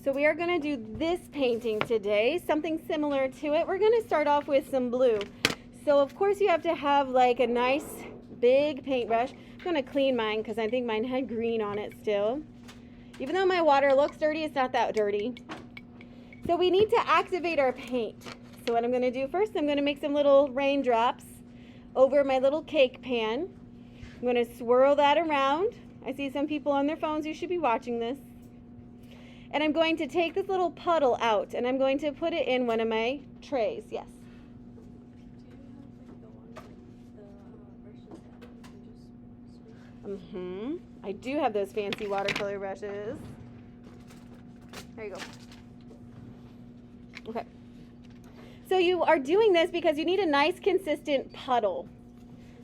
So we are going to do this painting today, something similar to it. We're going to start off with some blue. So of course you have to have like a nice big paintbrush. I'm going to clean mine because I think mine had green on it still. Even though my water looks dirty, it's not that dirty. So we need to activate our paint. So what I'm going to do first, I'm going to make some little raindrops over my little cake pan. I'm going to swirl that around. I see some people on their phones. You should be watching this. And I'm going to take this little puddle out and I'm going to put it in one of my trays. Yes. I do have those fancy watercolor brushes. There you go. Okay. So you are doing this because you need a nice consistent puddle.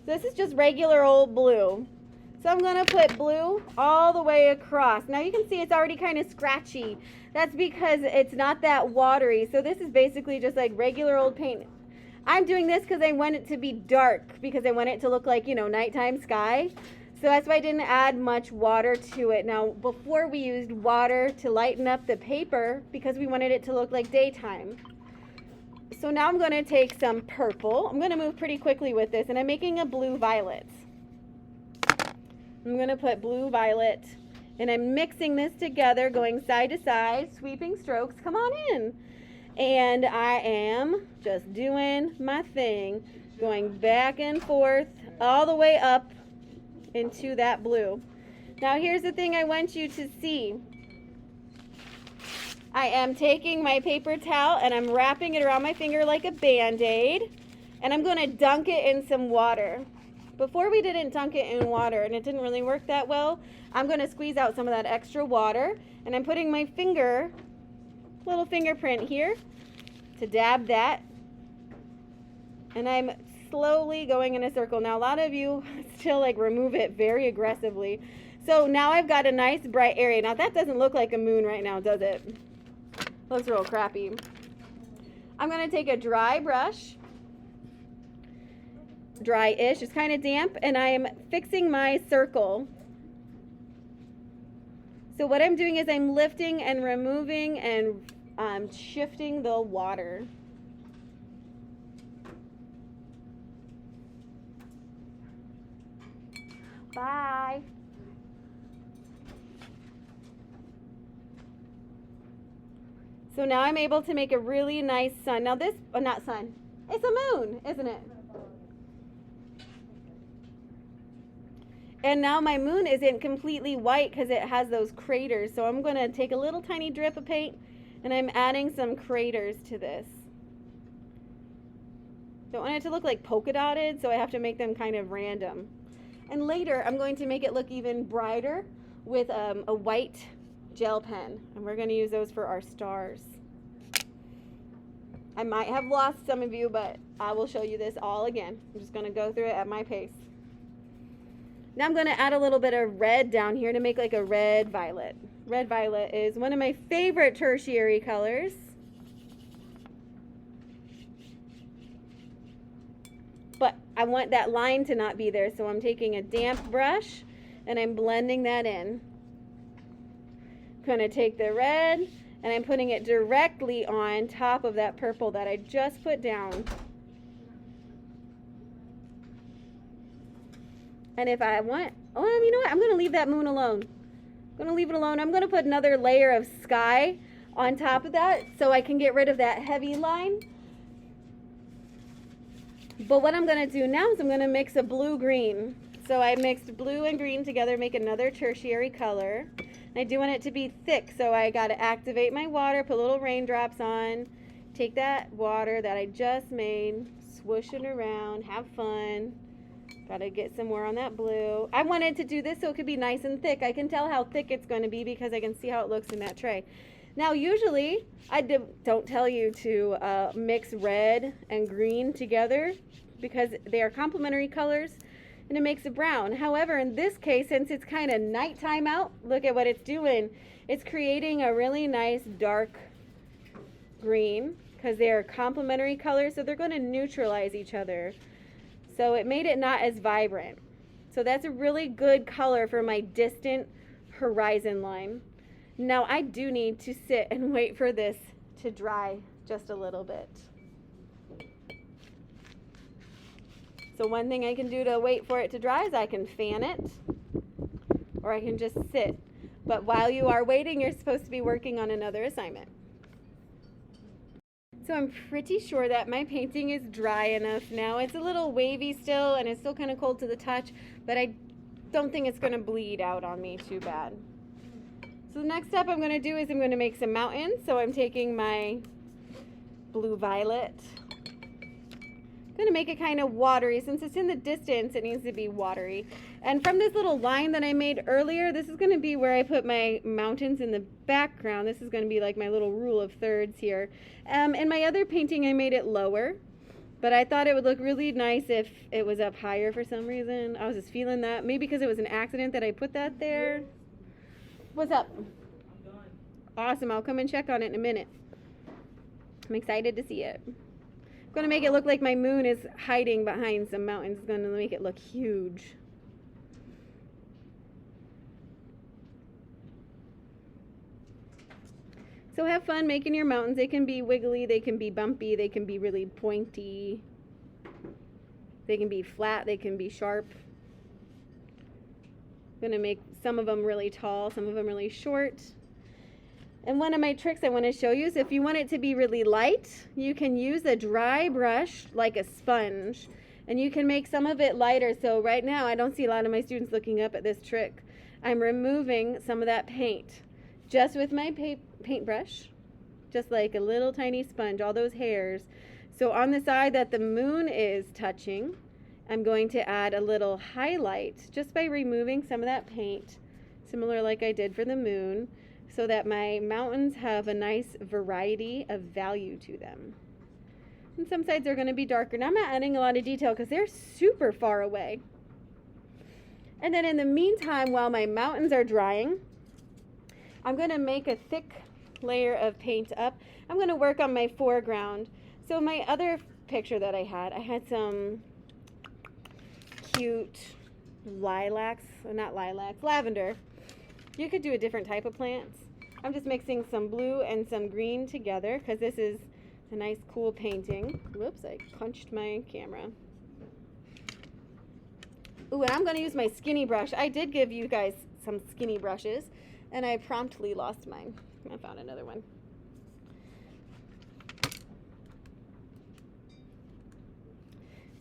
This is just regular old blue. So I'm going to put blue all the way across. Now you can see it's already kind of scratchy. That's because it's not that watery. So this is basically just like regular old paint. I'm doing this because I want it to be dark, because I want it to look like, you know, nighttime sky. So that's why I didn't add much water to it. Now before we used water to lighten up the paper because we wanted it to look like daytime. So now I'm going to take some purple. I'm going to move pretty quickly with this, and I'm making a blue violet. I'm going to put blue violet, and I'm mixing this together, going side to side, sweeping strokes. Come on in. And I am just doing my thing, going back and forth all the way up into that blue. Now here's the thing I want you to see. I am taking my paper towel and I'm wrapping it around my finger like a band-aid, and I'm going to dunk it in some water. Before we didn't dunk it in water and it didn't really work that well. I'm going to squeeze out some of that extra water, and I'm putting my finger, little fingerprint here, to dab that, and I'm slowly going in a circle. Now a lot of you still like remove it very aggressively. So now I've got a nice bright area. Now that doesn't look like a moon right now, does it? Looks real crappy. I'm going to take a dry brush, dry-ish, it's kind of damp, and I'm fixing my circle. So what I'm doing is I'm lifting and removing and shifting the water. Bye. So now I'm able to make a really nice sun. Now this, not sun, it's a moon, isn't it? And now my moon isn't completely white because it has those craters. So I'm going to take a little tiny drip of paint and I'm adding some craters to this. Don't want it to look like polka dotted, so I have to make them kind of random. And later I'm going to make it look even brighter with a white gel pen, and we're going to use those for our stars. I might have lost some of you, but I will show you this all again. I'm just going to go through it at my pace. Now I'm going to add a little bit of red down here to make like a red violet. Red violet is one of my favorite tertiary colors. But I want that line to not be there, so I'm taking a damp brush and I'm blending that in. I'm going to take the red and I'm putting it directly on top of that purple that I just put down. And if I want, you know what? I'm going to leave that moon alone. I'm going to leave it alone. I'm going to put another layer of sky on top of that so I can get rid of that heavy line. But what I'm going to do now is I'm going to mix a blue-green. So I mixed blue and green together, make another tertiary color. I do want it to be thick, so I got to activate my water, put little raindrops on, take that water that I just made, swoosh it around, have fun. Got to get some more on that blue. I wanted to do this so it could be nice and thick. I can tell how thick it's going to be because I can see how it looks in that tray. Now usually I don't tell you to mix red and green together because they are complementary colors and it makes it brown. However, in this case, since it's kind of nighttime out, look at what it's doing. It's creating a really nice dark green because they are complementary colors, so they're going to neutralize each other. So it made it not as vibrant. So that's a really good color for my distant horizon line. Now I do need to sit and wait for this to dry just a little bit. So one thing I can do to wait for it to dry is I can fan it, or I can just sit. But while you are waiting, you're supposed to be working on another assignment. So I'm pretty sure that my painting is dry enough now. It's a little wavy still, and it's still kind of cold to the touch, but I don't think it's going to bleed out on me too bad. So the next step I'm going to do is I'm going to make some mountains. So I'm taking my blue violet. I'm going to make it kind of watery. Since it's in the distance, it needs to be watery. And from this little line that I made earlier, this is going to be where I put my mountains in the background. This is going to be like my little rule of thirds here. In my other painting, I made it lower, but I thought it would look really nice if it was up higher for some reason. I was just feeling that. Maybe because it was an accident that I put that there. What's up? I'm done. Awesome. I'll come and check on it in a minute. I'm excited to see it. I'm going to make it look like my moon is hiding behind some mountains. It's going to make it look huge. So have fun making your mountains. They can be wiggly, they can be bumpy, they can be really pointy. They can be flat, they can be sharp. I'm going to make some of them really tall, some of them really short. And one of my tricks I want to show you is if you want it to be really light, you can use a dry brush like a sponge, and you can make some of it lighter. So right now I don't see a lot of my students looking up at this trick. I'm removing some of that paint just with my paintbrush, just like a little tiny sponge, all those hairs. So on the side that the moon is touching, I'm going to add a little highlight just by removing some of that paint, similar like I did for the moon, so that my mountains have a nice variety of value to them. And some sides are going to be darker. Now I'm not adding a lot of detail because they're super far away. And then in the meantime, while my mountains are drying, I'm going to make a thick layer of paint up. I'm going to work on my foreground. So my other picture that I had some cute lilacs, not lilacs, lavender. You could do a different type of plants. I'm just mixing some blue and some green together because this is a nice cool painting. Whoops, I punched my camera. Ooh, and I'm going to use my skinny brush. I did give you guys some skinny brushes, and I promptly lost mine. I found another one.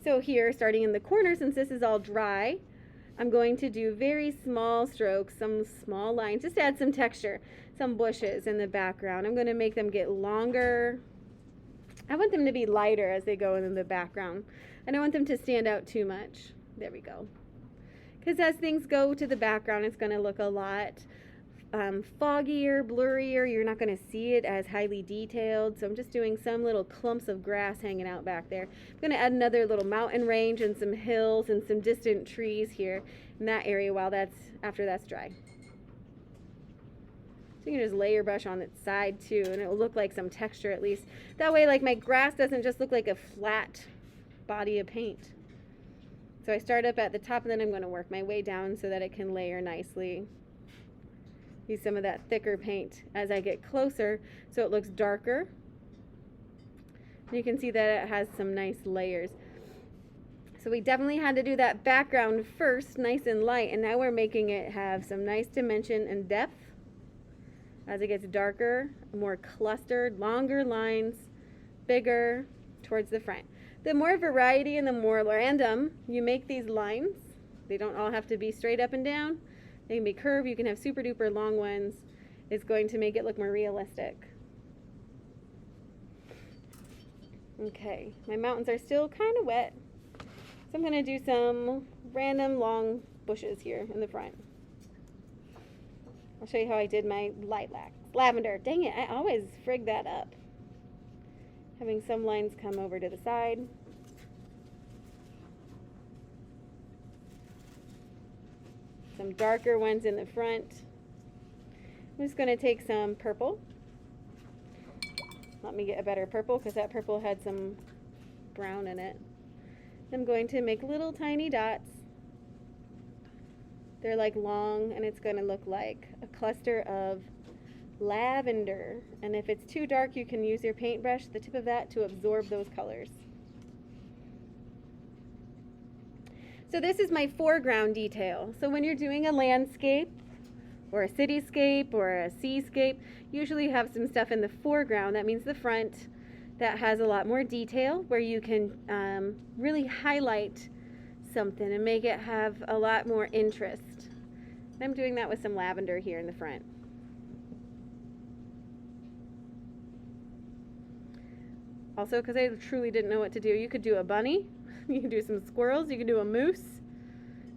So here, starting in the corner, since this is all dry, I'm going to do very small strokes, some small lines, just to add some texture, some bushes in the background. I'm going to make them get longer. I want them to be lighter as they go in the background. I don't want them to stand out too much. There we go. Because as things go to the background, it's going to look a lot foggier, blurrier. You're not going to see it as highly detailed. So I'm just doing some little clumps of grass hanging out back there. I'm going to add another little mountain range and some hills and some distant trees here in that area after that's dry. So you can just lay your brush on its side too, and it will look like some texture at least. That way, like, my grass doesn't just look like a flat body of paint. So I start up at the top, and then I'm going to work my way down so that it can layer nicely. Use some of that thicker paint as I get closer so it looks darker. You can see that it has some nice layers. So we definitely had to do that background first, nice and light, and now we're making it have some nice dimension and depth. As it gets darker, more clustered, longer lines, bigger towards the front. The more variety and the more random you make these lines, they don't all have to be straight up and down. They can be curved. You can have super duper long ones. It's going to make it look more realistic. Okay, my mountains are still kind of wet, so I'm going to do some random long bushes here in the front. I'll show you how I did my lavender. Dang it, I always frig that up. Having some lines come over to the side. Some darker ones in the front. I'm just going to take some purple. Let me get a better purple because that purple had some brown in it. I'm going to make little tiny dots. They're like long, and it's going to look like a cluster of lavender. And if it's too dark, you can use your paintbrush, the tip of that, to absorb those colors. So this is my foreground detail. So when you're doing a landscape or a cityscape or a seascape, usually you have some stuff in the foreground, that means the front, that has a lot more detail, where you can really highlight something and make it have a lot more interest. I'm doing that with some lavender here in the front. Also, because I truly didn't know what to do, you could do a bunny, you can do some squirrels, you can do a moose,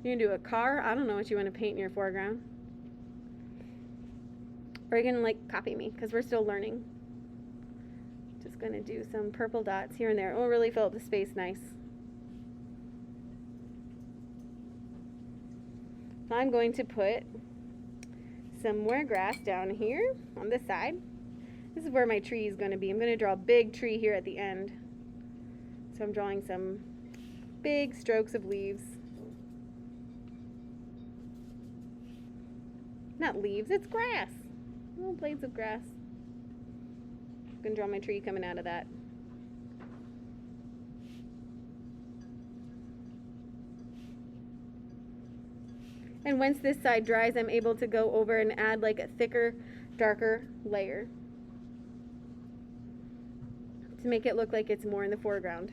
you can do a car. I don't know what you want to paint in your foreground. Or you can like copy me, because we're still learning. Just going to do some purple dots here and there. It will really fill up the space nice. I'm going to put some more grass down here on this side. This is where my tree is going to be. I'm going to draw a big tree here at the end. So I'm drawing some big strokes of leaves. Not leaves, it's grass. Little blades of grass. I'm going to draw my tree coming out of that. And once this side dries, I'm able to go over and add like a thicker, darker layer to make it look like it's more in the foreground.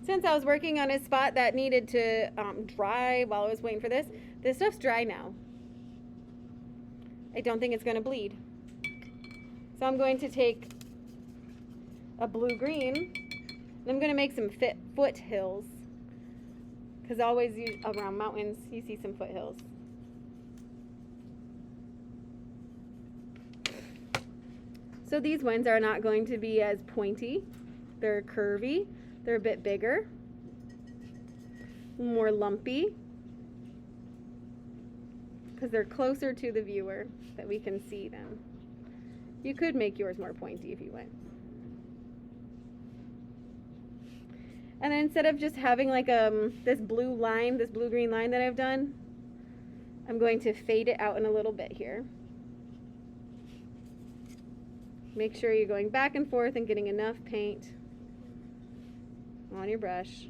Since I was working on a spot that needed to dry while I was waiting for this stuff's dry now. I don't think it's going to bleed. So I'm going to take a blue-green, and I'm going to make some foothills. Because always around mountains, you see some foothills. So these ones are not going to be as pointy. They're curvy. They're a bit bigger, more lumpy, because they're closer to the viewer that we can see them. You could make yours more pointy if you went. And then instead of just having like this blue line, this blue-green line that I've done, I'm going to fade it out in a little bit here. Make sure you're going back and forth and getting enough paint on your brush.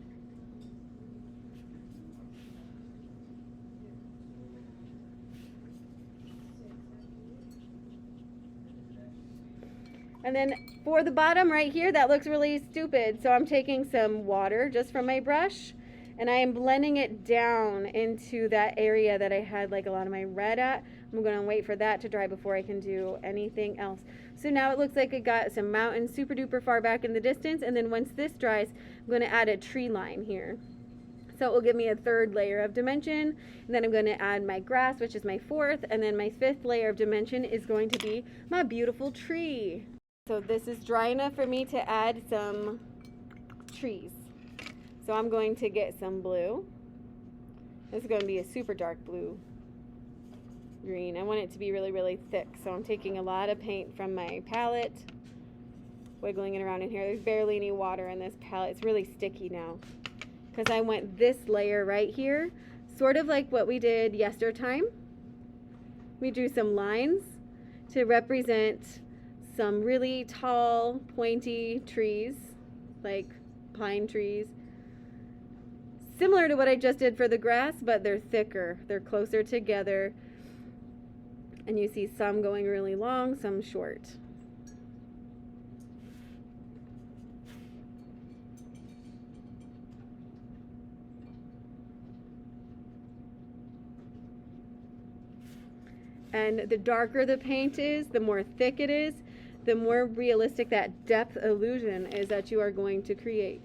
And then for the bottom right here, that looks really stupid. So I'm taking some water just from my brush, and I am blending it down into that area that I had like a lot of my red at. I'm going to wait for that to dry before I can do anything else. So now it looks like it got some mountains super duper far back in the distance, and then once this dries, I'm going to add a tree line here. So it will give me a third layer of dimension, and then I'm going to add my grass, which is my fourth, and then my fifth layer of dimension is going to be my beautiful tree. So this is dry enough for me to add some trees. So I'm going to get some blue. This is going to be a super dark blue green. I want it to be really, really thick. So I'm taking a lot of paint from my palette, wiggling it around in here. There's barely any water in this palette. It's really sticky now because I went this layer right here, sort of like what we did yesterday. We drew some lines to represent some really tall, pointy trees, like pine trees. Similar to what I just did for the grass, but they're thicker. They're closer together. And you see some going really long, some short. And the darker the paint is, the more thick it is, the more realistic that depth illusion is that you are going to create.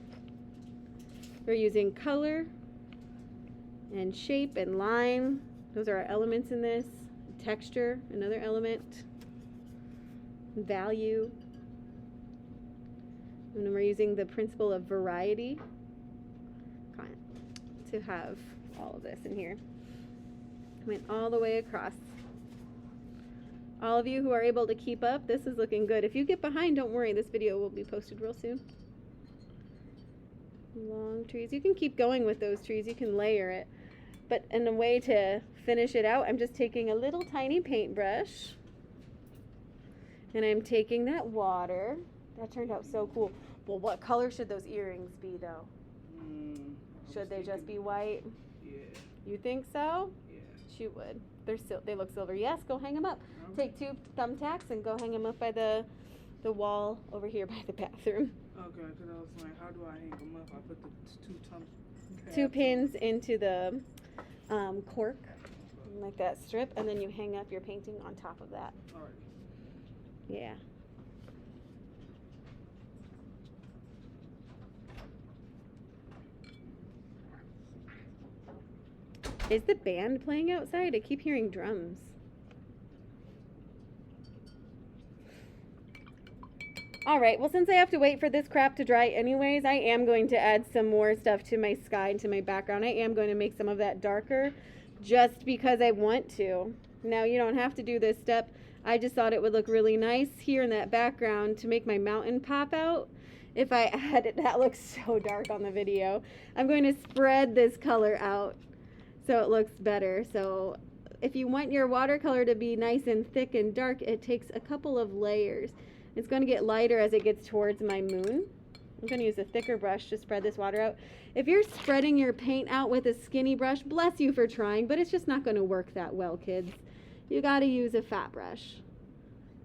We're using color and shape and line. Those are our elements in this. Texture, another element. Value. And we're using the principle of variety to have all of this in here. Went all the way across. All of you who are able to keep up, this is looking good. If you get behind, don't worry. This video will be posted real soon. Long trees. You can keep going with those trees. You can layer it. But in a way to finish it out, I'm just taking a little tiny paintbrush and I'm taking that water. That turned out so cool. Well, what color should those earrings be though? Should they just be white? Yeah. You think so? Yeah. She would. They look silver. Yes, go hang them up. Take 2 thumbtacks and go hang them up by the wall over here by the bathroom. Okay, because I was like, how do I hang them up? I put the 2 pins into the cork, like that strip, and then you hang up your painting on top of that. All right. Yeah. Is the band playing outside? I keep hearing drums. Alright, well since I have to wait for this crap to dry anyways, I am going to add some more stuff to my sky and to my background. I am going to make some of that darker just because I want to. Now you don't have to do this step. I just thought it would look really nice here in that background to make my mountain pop out. If I add it, that looks so dark on the video. I'm going to spread this color out so it looks better. So if you want your watercolor to be nice and thick and dark, it takes a couple of layers. It's going to get lighter as it gets towards my moon. I'm going to use a thicker brush to spread this water out. If you're spreading your paint out with a skinny brush, bless you for trying, but it's just not going to work that well, kids. You got to use a fat brush,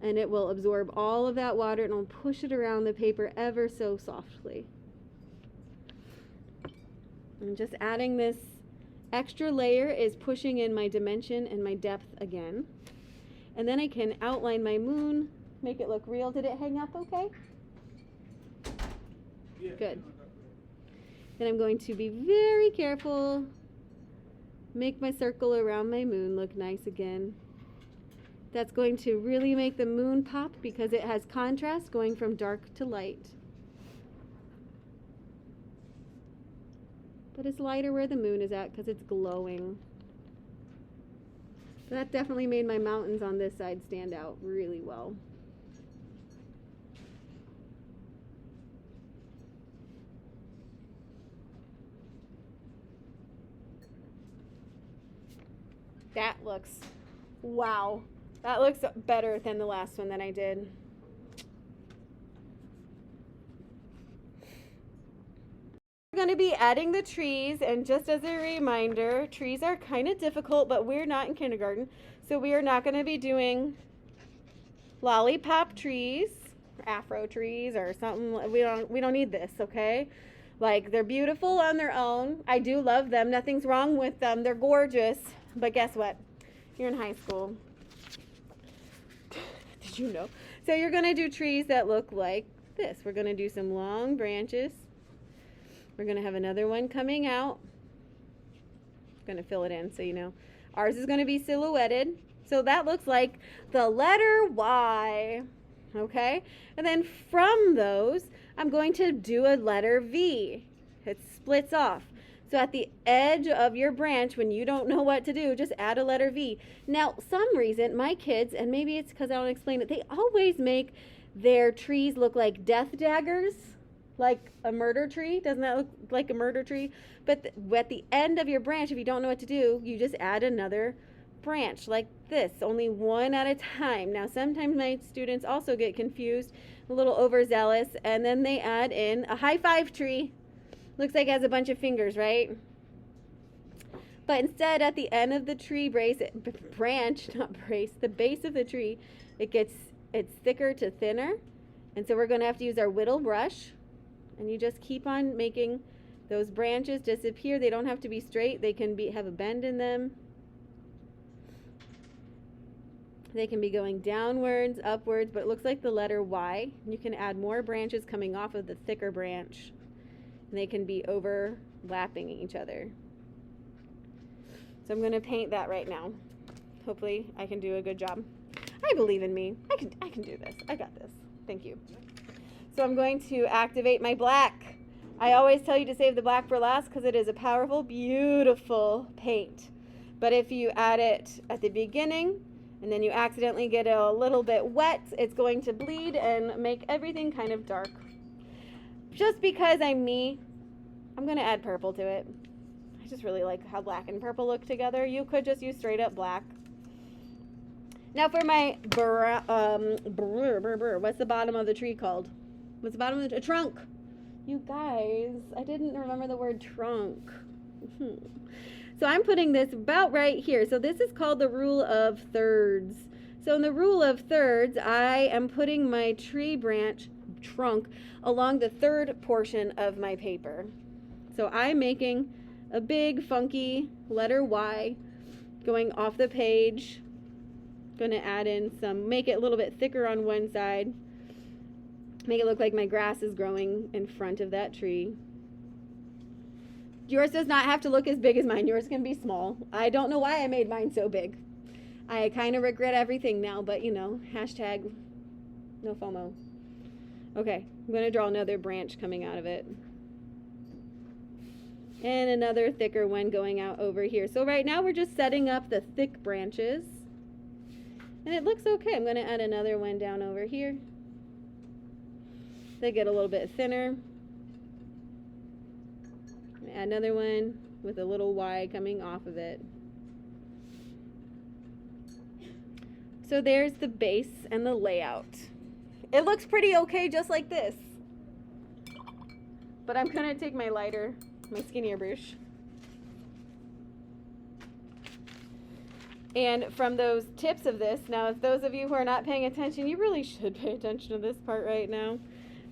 and it will absorb all of that water and it'll push it around the paper ever so softly. I'm just adding this extra layer is pushing in my dimension and my depth again. And then I can outline my moon, make it look real. Did it hang up okay? Yeah. Good. Then I'm going to be very careful, make my circle around my moon look nice again. That's going to really make the moon pop because it has contrast going from dark to light. But it's lighter where the moon is at because it's glowing. But that definitely made my mountains on this side stand out really well. That looks, wow. That looks better than the last one that I did. We're going to be adding the trees, and just as a reminder, trees are kind of difficult, but we're not in kindergarten, so we are not going to be doing lollipop trees, or afro trees, or something. We don't need this, okay? Like, they're beautiful on their own. I do love them. Nothing's wrong with them. They're gorgeous. But guess what? You're in high school. Did you know? So you're going to do trees that look like this. We're going to do some long branches. We're going to have another one coming out. I'm going to fill it in so you know. Ours is going to be silhouetted. So that looks like the letter Y. Okay? And then from those, I'm going to do a letter V. It splits off. So at the edge of your branch, when you don't know what to do, just add a letter V. Now, some reason, my kids, and maybe it's because I don't explain it, they always make their trees look like death daggers, like a murder tree. Doesn't that look like a murder tree? But at the end of your branch, if you don't know what to do, you just add another branch like this, only one at a time. Now, sometimes my students also get confused, a little overzealous, and then they add in a high five tree. Looks like it has a bunch of fingers, right? But instead, at the end of the tree branch, not brace, the base of the tree, it's thicker to thinner. And so we're going to have to use our whittle brush. And you just keep on making those branches disappear. They don't have to be straight. They can have a bend in them. They can be going downwards, upwards, but it looks like the letter Y. You can add more branches coming off of the thicker branch. And they can be overlapping each other. So I'm going to paint that right now. Hopefully I can do a good job. I believe in me. I can do this. I got this. Thank you. So I'm going to activate my black. I always tell you to save the black for last because it is a powerful, beautiful paint. But if you add it at the beginning and then you accidentally get it a little bit wet, it's going to bleed and make everything kind of dark. Just because I'm me, I'm going to add purple to it. I just really like how black and purple look together. You could just use straight up black. Now for my what's the bottom of the tree called? What's the bottom of the trunk? You guys, I didn't remember the word trunk. So I'm putting this about right here. So this is called the rule of thirds. So in the rule of thirds, I am putting my tree branch trunk along the third portion of my paper. So I'm making a big funky letter Y going off the page. Going to add in some, make it a little bit thicker on one side. Make it look like my grass is growing in front of that tree. Yours does not have to look as big as mine. Yours can be small. I don't know why I made mine so big. I kind of regret everything now, but you know, hashtag no FOMO. Okay, I'm going to draw another branch coming out of it. And another thicker one going out over here. So right now we're just setting up the thick branches. And it looks okay. I'm going to add another one down over here. They get a little bit thinner. Add another one with a little Y coming off of it. So there's the base and the layout. It looks pretty okay just like this. But I'm going to take my lighter, my skinnier brush. And from those tips of this, now if those of you who are not paying attention, you really should pay attention to this part right now.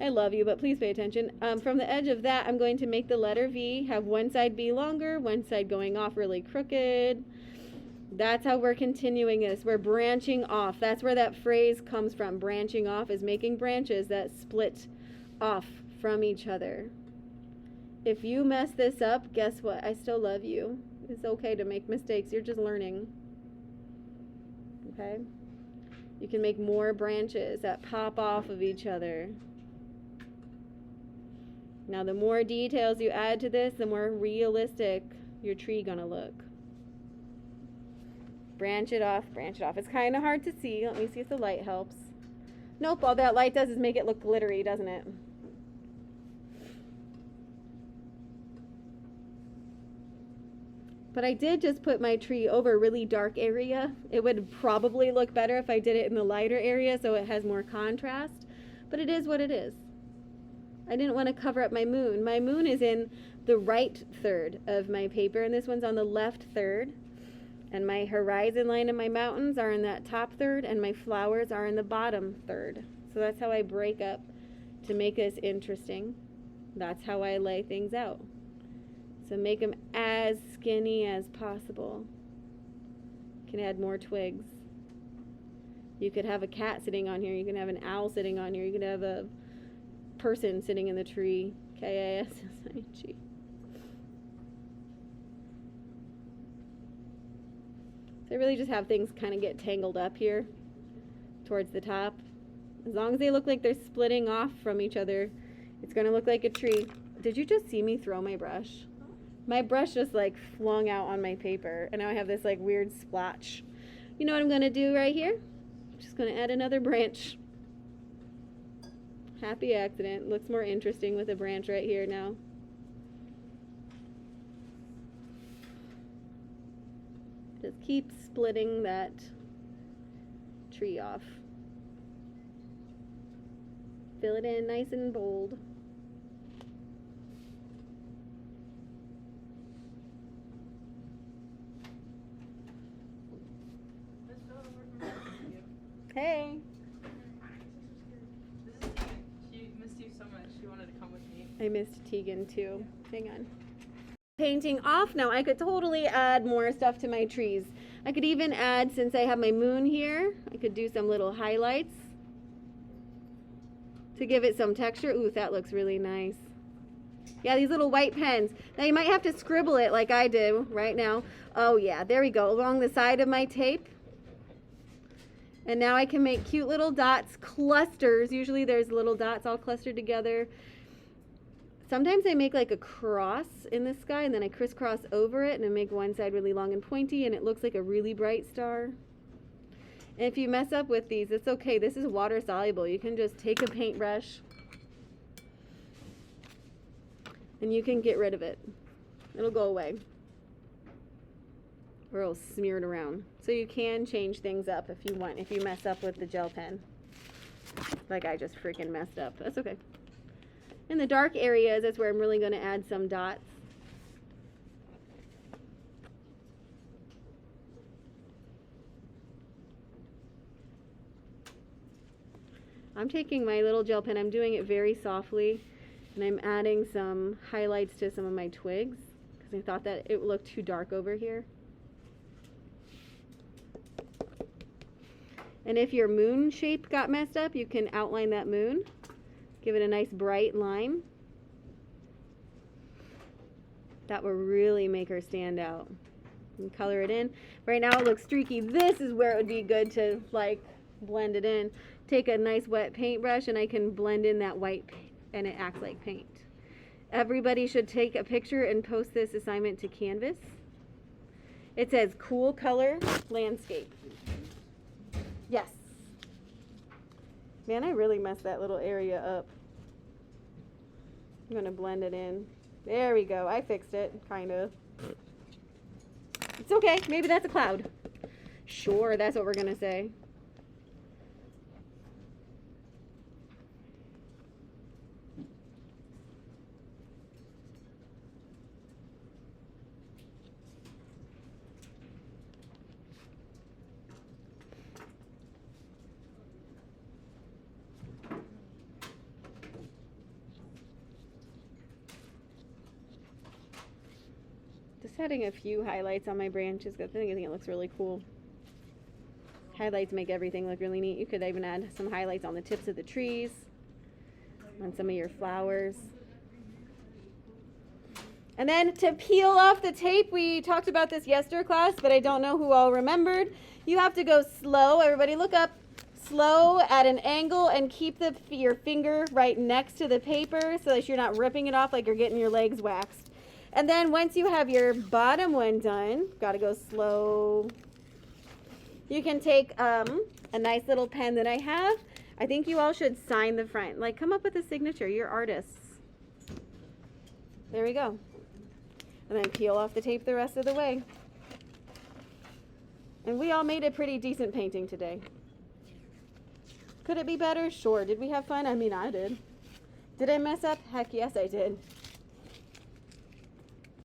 I love you, but please pay attention. From the edge of that, I'm going to make the letter V, have one side be longer, one side going off really crooked. That's how we're continuing this. We're branching off. That's where that phrase comes from. Branching off is making branches that split off from each other. If you mess this up, guess what? I still love you. It's okay to make mistakes. You're just learning. Okay? You can make more branches that pop off of each other. Now, the more details you add to this, the more realistic your tree gonna look. Branch it off, branch it off. It's kind of hard to see. Let me see if the light helps. Nope, all that light does is make it look glittery, doesn't it? But I did just put my tree over a really dark area. It would probably look better if I did it in the lighter area so it has more contrast. But it is what it is. I didn't want to cover up my moon. My moon is in the right third of my paper, and this one's on the left third. And my horizon line and my mountains are in that top third, and my flowers are in the bottom third. So that's how I break up to make this interesting. That's how I lay things out. So make them as skinny as possible. You can add more twigs. You could have a cat sitting on here. You can have an owl sitting on here. You could have a person sitting in the tree. K-A-S-S-I-G. So I really just have things kind of get tangled up here towards the top. As long as they look like they're splitting off from each other, it's going to look like a tree. Did you just see me throw my brush? My brush just like flung out on my paper, and now I have this like weird splotch. You know what I'm going to do right here? I'm just going to add another branch. Happy accident. Looks more interesting with a branch right here now. Just keep splitting that tree off. Fill it in nice and bold. Hey. She missed you so much. She wanted to come with me. I missed Tegan too. Hang on. Painting off now. I could totally add more stuff to my trees. I could even add, since I have my moon here, I could do some little highlights to give it some texture. Ooh, that looks really nice. Yeah, these little white pens. Now you might have to scribble it like I do right now. Oh yeah, there we go. Along the side of my tape. And now I can make cute little dots, clusters. Usually there's little dots all clustered together. Sometimes I make like a cross in the sky, and then I crisscross over it, and I make one side really long and pointy, and it looks like a really bright star. And if you mess up with these, it's okay. This is water soluble. You can just take a paintbrush and you can get rid of it. It'll go away. or it'll smear it around. So you can change things up if you want, if you mess up with the gel pen. Like I just freaking messed up. That's okay. In the dark areas, that's where I'm really going to add some dots. I'm taking my little gel pen, I'm doing it very softly, and I'm adding some highlights to some of my twigs because I thought that it looked too dark over here. And if your moon shape got messed up, you can outline that moon. Give it a nice bright line. That will really make her stand out. And color it in. Right now it looks streaky. This is where it would be good to like blend it in. Take a nice wet paintbrush and I can blend in that white and it acts like paint. Everybody should take a picture and post this assignment to Canvas. It says cool color landscape. Yes. Man, I really messed that little area up. I'm going to blend it in. There we go. I fixed it, kind of. It's okay. Maybe that's a cloud. Sure, that's what we're going to say. Just adding a few highlights on my branches because I think it looks really cool. Highlights make everything look really neat. You could even add some highlights on the tips of the trees, on some of your flowers. And then to peel off the tape, we talked about this yesterday class, but I don't know who all remembered. You have to go slow. Everybody look up. Slow at an angle and keep your finger right next to the paper so that you're not ripping it off like you're getting your legs waxed. And then once you have your bottom one done, gotta go slow. You can take a nice little pen that I have. I think you all should sign the front. Like, come up with a signature. You're artists. There we go. And then peel off the tape the rest of the way. And we all made a pretty decent painting today. Could it be better? Sure. Did we have fun? I mean, I did. Did I mess up? Heck yes, I did.